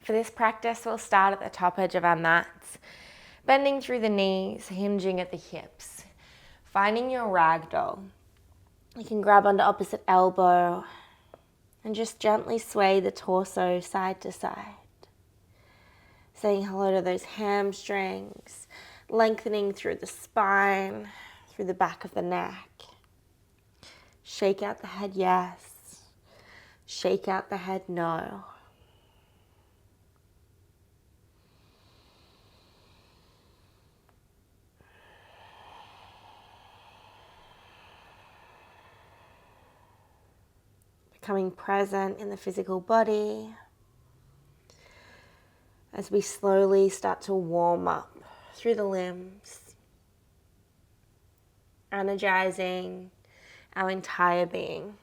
For this practice, we'll start at the top edge of our mats, bending through the knees, hinging at the hips, finding your ragdoll. You can grab onto opposite elbow and just gently sway the torso side to side. Saying hello to those hamstrings, lengthening through the spine, through the back of the neck. Shake out the head, yes. Shake out the head, no. Becoming present in the physical body as we slowly start to warm up through the limbs, energizing our entire being.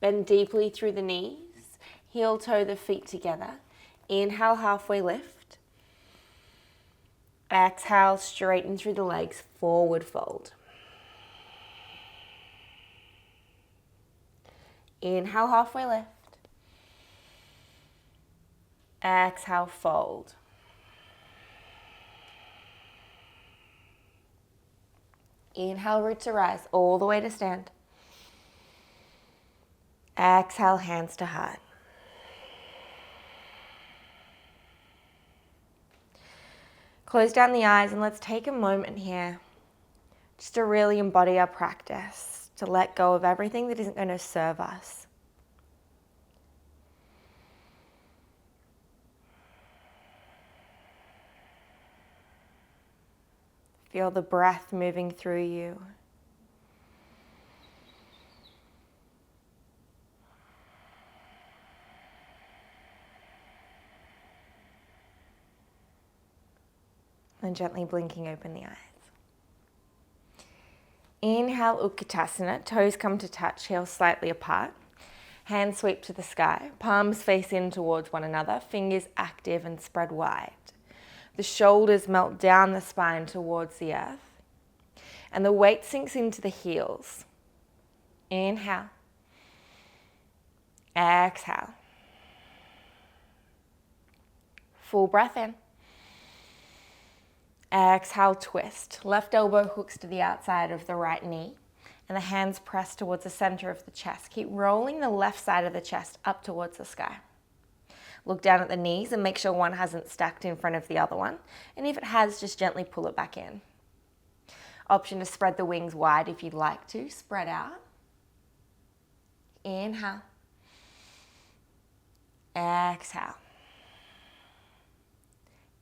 Bend deeply through the knees, heel toe the feet together. Inhale, halfway lift. Exhale, straighten through the legs, forward fold. Inhale, halfway lift. Exhale, fold. Inhale, root to rise, all the way to stand. Exhale, hands to heart. Close down the eyes and let's take a moment here just to really embody our practice, to let go of everything that isn't going to serve us. Feel the breath moving through you. And gently blinking open the eyes. Inhale, Utkatasana. Toes come to touch, heels slightly apart. Hands sweep to the sky. Palms face in towards one another. Fingers active and spread wide. The shoulders melt down the spine towards the earth. And the weight sinks into the heels. Inhale. Exhale. Full breath in. Exhale, twist. Left elbow hooks to the outside of the right knee and the hands press towards the center of the chest. Keep rolling the left side of the chest up towards the sky. Look down at the knees and make sure one hasn't stacked in front of the other one. And if it has, just gently pull it back in. Option to spread the wings wide if you'd like to. Spread out. Inhale. Exhale.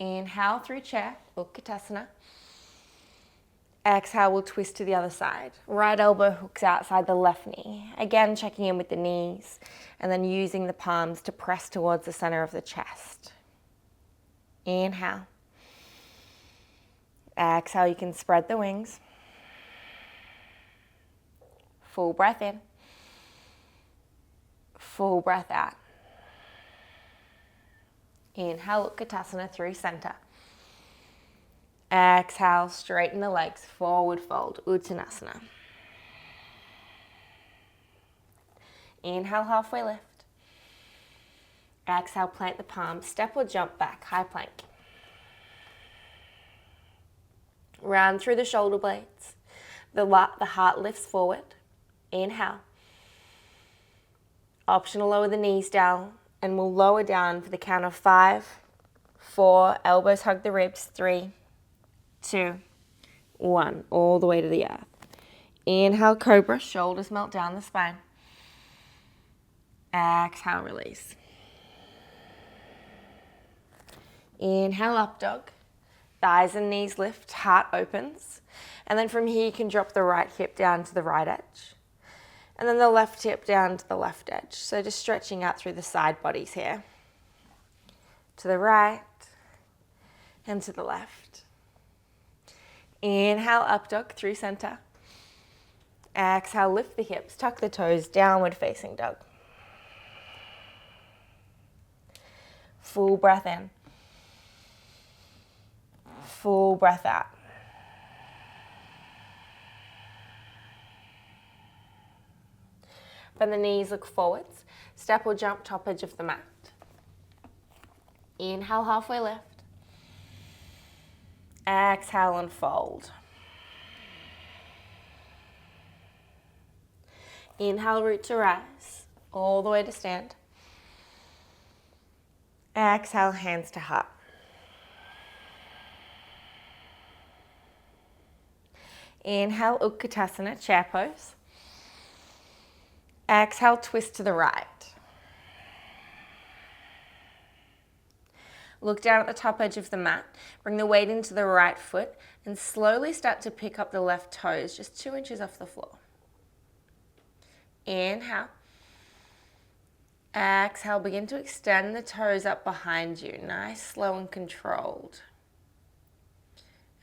Inhale through chair, Utkatasana. Exhale, we'll twist to the other side. Right elbow hooks outside the left knee. Again, checking in with the knees and then using the palms to press towards the center of the chest. Inhale. Exhale, you can spread the wings. Full breath in. Full breath out. Inhale, Utkatasana through center. Exhale, straighten the legs, forward fold, Uttanasana. Inhale, halfway lift. Exhale, plant the palms, step or jump back, high plank. Round through the shoulder blades. The heart lifts forward. Inhale. Option to lower the knees down. And we'll lower down for the count of 5, 4, elbows hug the ribs, 3, 2, 1, all the way to the earth. Inhale, cobra, shoulders melt down the spine. Exhale, release. Inhale, up dog. Thighs and knees lift, heart opens. And then from here you can drop the right hip down to the right edge. And then the left hip down to the left edge. So just stretching out through the side bodies here. To the right and to the left. Inhale, up dog through center. Exhale, lift the hips, tuck the toes, downward facing dog. Full breath in. Full breath out. Bend the knees, look forwards. Step or jump top edge of the mat. Inhale, halfway lift. Exhale and fold. Inhale, root to rise, all the way to stand. Exhale, hands to heart. Inhale, Utkatasana, chair pose. Exhale, twist to the right. Look down at the top edge of the mat. Bring the weight into the right foot and slowly start to pick up the left toes, just 2 inches off the floor. Inhale. Exhale, begin to extend the toes up behind you. Nice, slow and controlled.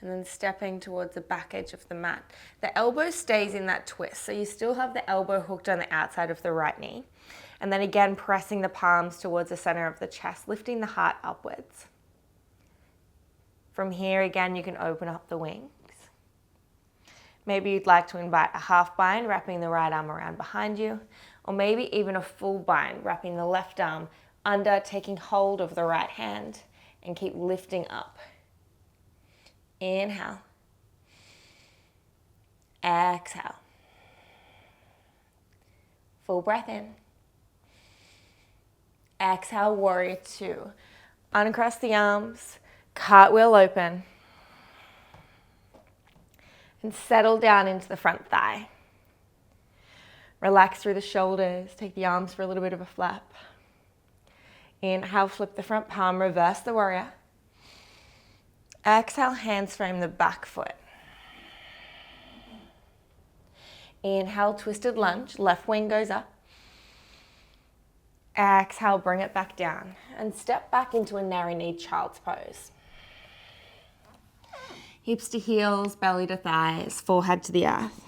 And then stepping towards the back edge of the mat. The elbow stays in that twist, so you still have the elbow hooked on the outside of the right knee. And then again, pressing the palms towards the center of the chest, lifting the heart upwards. From here, again, you can open up the wings. Maybe you'd like to invite a half bind, wrapping the right arm around behind you, or maybe even a full bind, wrapping the left arm under, taking hold of the right hand, and keep lifting up. Inhale. Exhale. Full breath in. Exhale, warrior two. Uncross the arms, cartwheel open. And settle down into the front thigh. Relax through the shoulders, take the arms for a little bit of a flap. Inhale, flip the front palm, reverse the warrior. Exhale, hands frame the back foot. Inhale, twisted lunge, left wing goes up. Exhale, bring it back down and step back into a narrow knee child's pose. Hips to heels, belly to thighs, forehead to the earth.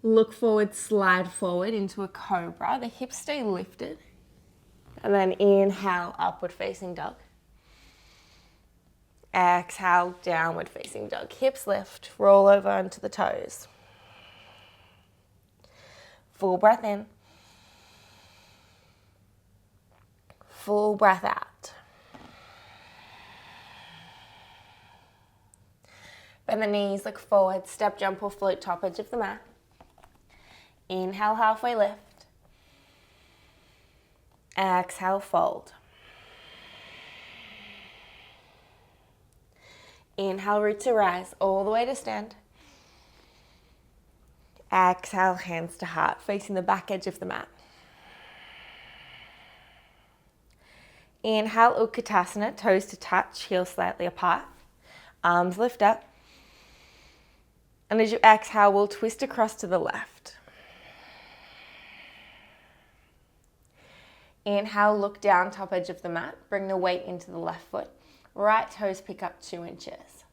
Look forward, slide forward into a cobra. The hips stay lifted. And then inhale, upward facing dog. Exhale, downward facing dog. Hips lift, roll over onto the toes. Full breath in. Full breath out. Bend the knees, look forward, step, jump or float top edge of the mat. Inhale, halfway lift. Exhale, fold. Inhale, root to rise, all the way to stand. Exhale, hands to heart, facing the back edge of the mat. Inhale, Utkatasana, toes to touch, heels slightly apart. Arms lift up. And as you exhale, we'll twist across to the left. Inhale, look down, top edge of the mat. Bring the weight into the left foot. Right toes pick up 2 inches.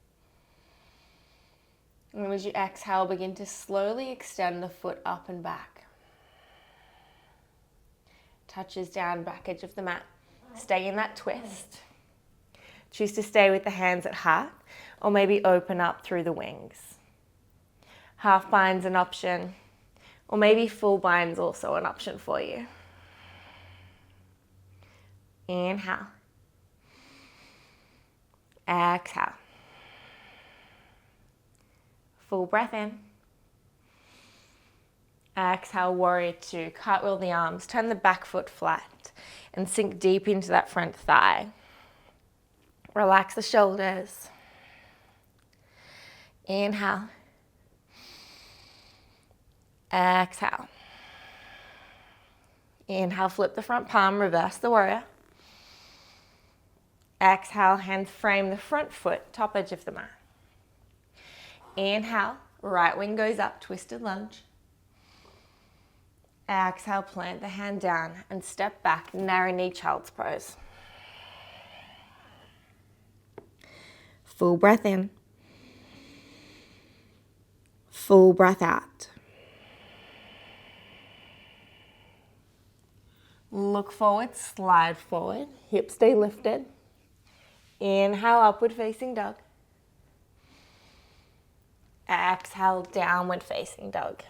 And as you exhale, begin to slowly extend the foot up and back. Touches down, back edge of the mat. Stay in that twist. Choose to stay with the hands at heart, or maybe open up through the wings. Half bind's an option, or maybe full bind's also an option for you. Inhale. Exhale. Full breath in. Exhale, warrior two. Cartwheel the arms, turn the back foot flat and sink deep into that front thigh. Relax the shoulders. Inhale. Exhale. Inhale, flip the front palm, reverse the warrior. Exhale, hands frame the front foot, top edge of the mat. Inhale, right wing goes up, twisted lunge. Exhale, plant the hand down and step back, narrow knee child's pose. Full breath in. Full breath out. Look forward, slide forward, hips stay lifted. Inhale, upward facing dog. Exhale, downward facing dog.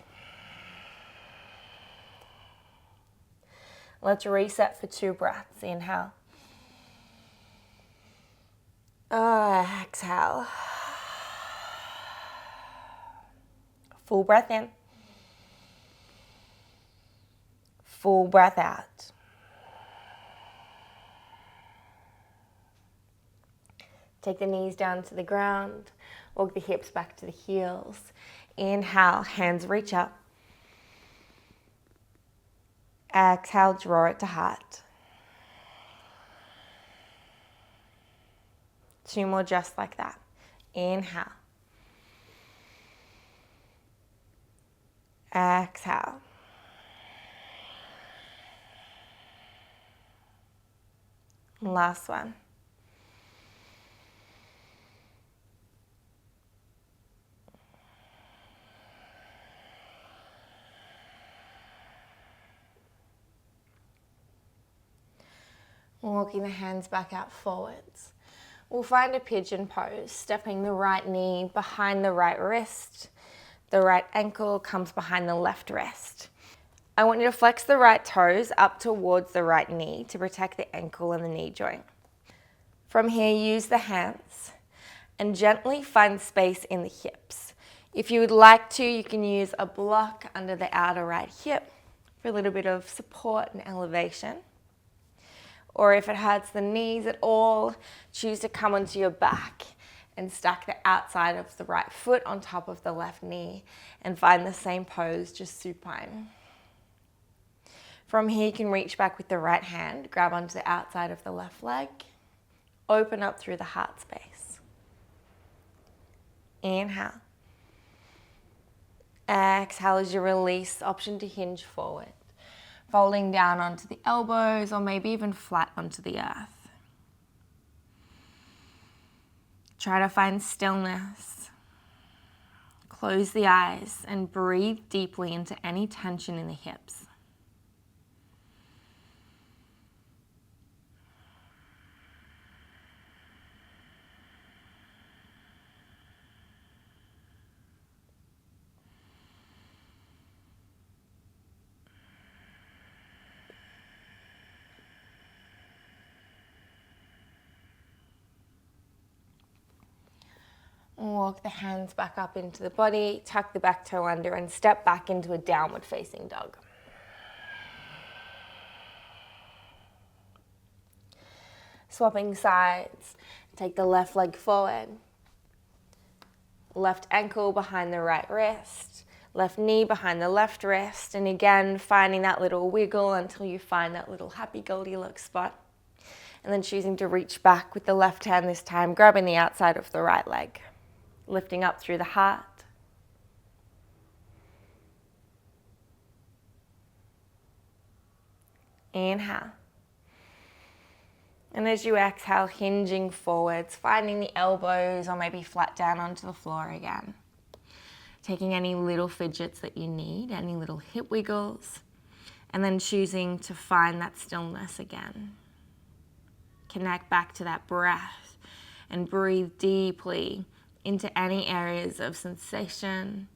Let's reset for 2 breaths. Inhale. Exhale. Full breath in. Full breath out. Take the knees down to the ground. Walk the hips back to the heels. Inhale, hands reach up. Exhale, draw it to heart. 2 more just like that. Inhale. Exhale. Last one. Walking the hands back out forwards. We'll find a pigeon pose, stepping the right knee behind the right wrist. The right ankle comes behind the left wrist. I want you to flex the right toes up towards the right knee to protect the ankle and the knee joint. From here, use the hands and gently find space in the hips. If you would like to, you can use a block under the outer right hip for a little bit of support and elevation. Or if it hurts the knees at all, choose to come onto your back and stack the outside of the right foot on top of the left knee and find the same pose, just supine. From here, you can reach back with the right hand, grab onto the outside of the left leg, open up through the heart space. Inhale. Exhale as you release, option to hinge forward. Folding down onto the elbows or maybe even flat onto the earth. Try to find stillness. Close the eyes and breathe deeply into any tension in the hips. Walk the hands back up into the body, tuck the back toe under and step back into a downward facing dog. Swapping sides, take the left leg forward, left ankle behind the right wrist, left knee behind the left wrist, and again finding that little wiggle until you find that little happy Goldilocks spot. And then choosing to reach back with the left hand this time, grabbing the outside of the right leg. Lifting up through the heart. Inhale. And as you exhale, hinging forwards, finding the elbows or maybe flat down onto the floor again. Taking any little fidgets that you need, any little hip wiggles, and then choosing to find that stillness again. Connect back to that breath and breathe deeply into any areas of sensation,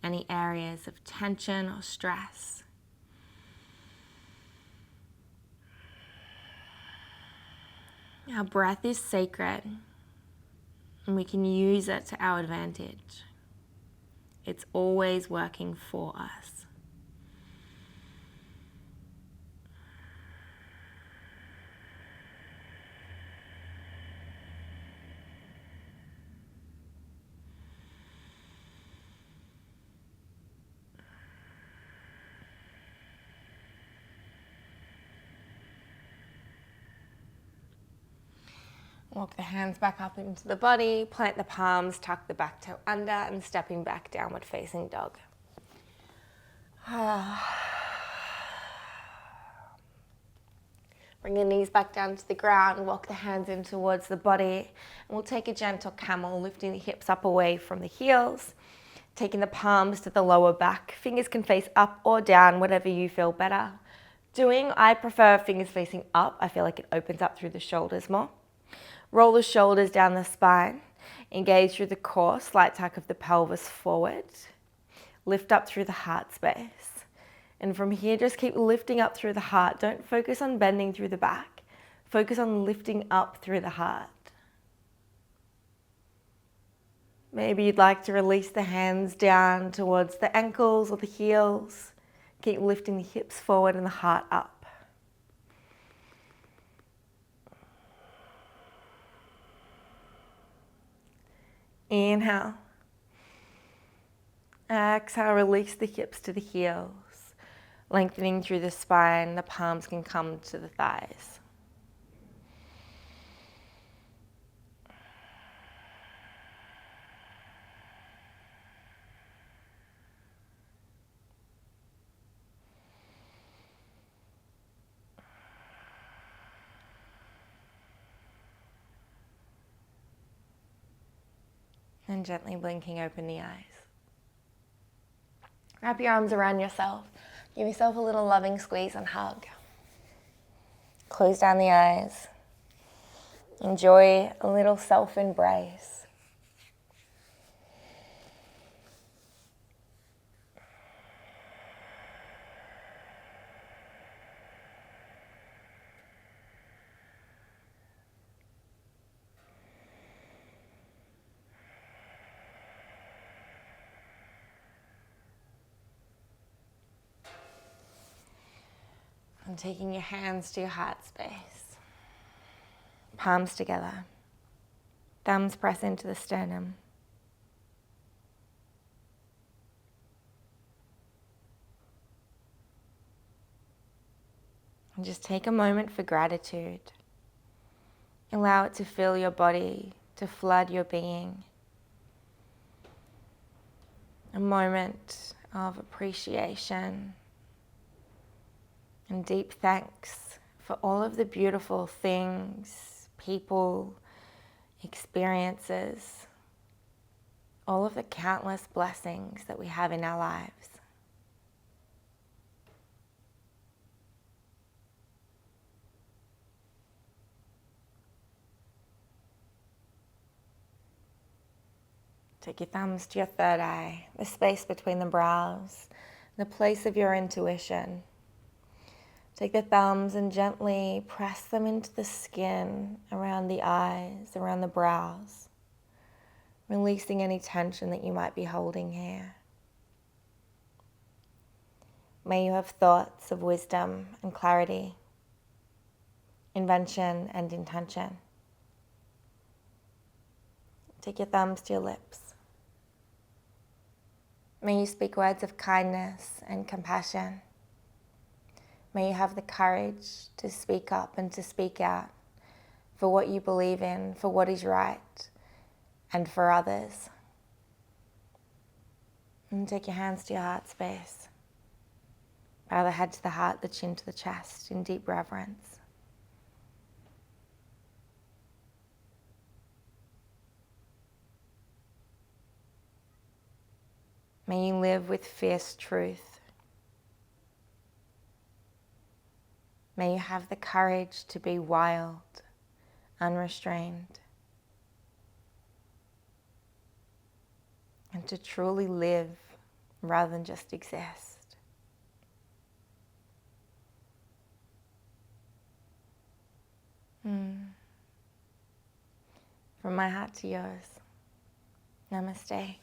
any areas of tension or stress. Our breath is sacred, and we can use it to our advantage. It's always working for us. Walk the hands back up into the body, plant the palms, tuck the back toe under, and stepping back, downward facing dog. Bring the knees back down to the ground, walk the hands in towards the body, and we'll take a gentle camel, lifting the hips up away from the heels, taking the palms to the lower back. Fingers can face up or down, whatever you feel better doing. I prefer fingers facing up. I feel like it opens up through the shoulders more. Roll the shoulders down the spine. Engage through the core, slight tuck of the pelvis forward. Lift up through the heart space. And from here, just keep lifting up through the heart. Don't focus on bending through the back. Focus on lifting up through the heart. Maybe you'd like to release the hands down towards the ankles or the heels. Keep lifting the hips forward and the heart up. Inhale. Exhale, release the hips to the heels. Lengthening through the spine, the palms can come to the thighs. And gently blinking open the eyes. Wrap your arms around yourself. Give yourself a little loving squeeze and hug. Close down the eyes. Enjoy a little self-embrace. And taking your hands to your heart space. Palms together. Thumbs press into the sternum. And just take a moment for gratitude. Allow it to fill your body, to flood your being. A moment of appreciation and deep thanks for all of the beautiful things, people, experiences, all of the countless blessings that we have in our lives. Take your thumbs to your third eye, the space between the brows, the place of your intuition. Take the thumbs and gently press them into the skin, around the eyes, around the brows, releasing any tension that you might be holding here. May you have thoughts of wisdom and clarity, invention and intention. Take your thumbs to your lips. May you speak words of kindness and compassion. May you have the courage to speak up and to speak out for what you believe in, for what is right, and for others. And take your hands to your heart space. Bow the head to the heart, the chin to the chest in deep reverence. May you live with fierce truth. May you have the courage to be wild, unrestrained, and to truly live rather than just exist. From my heart to yours, namaste.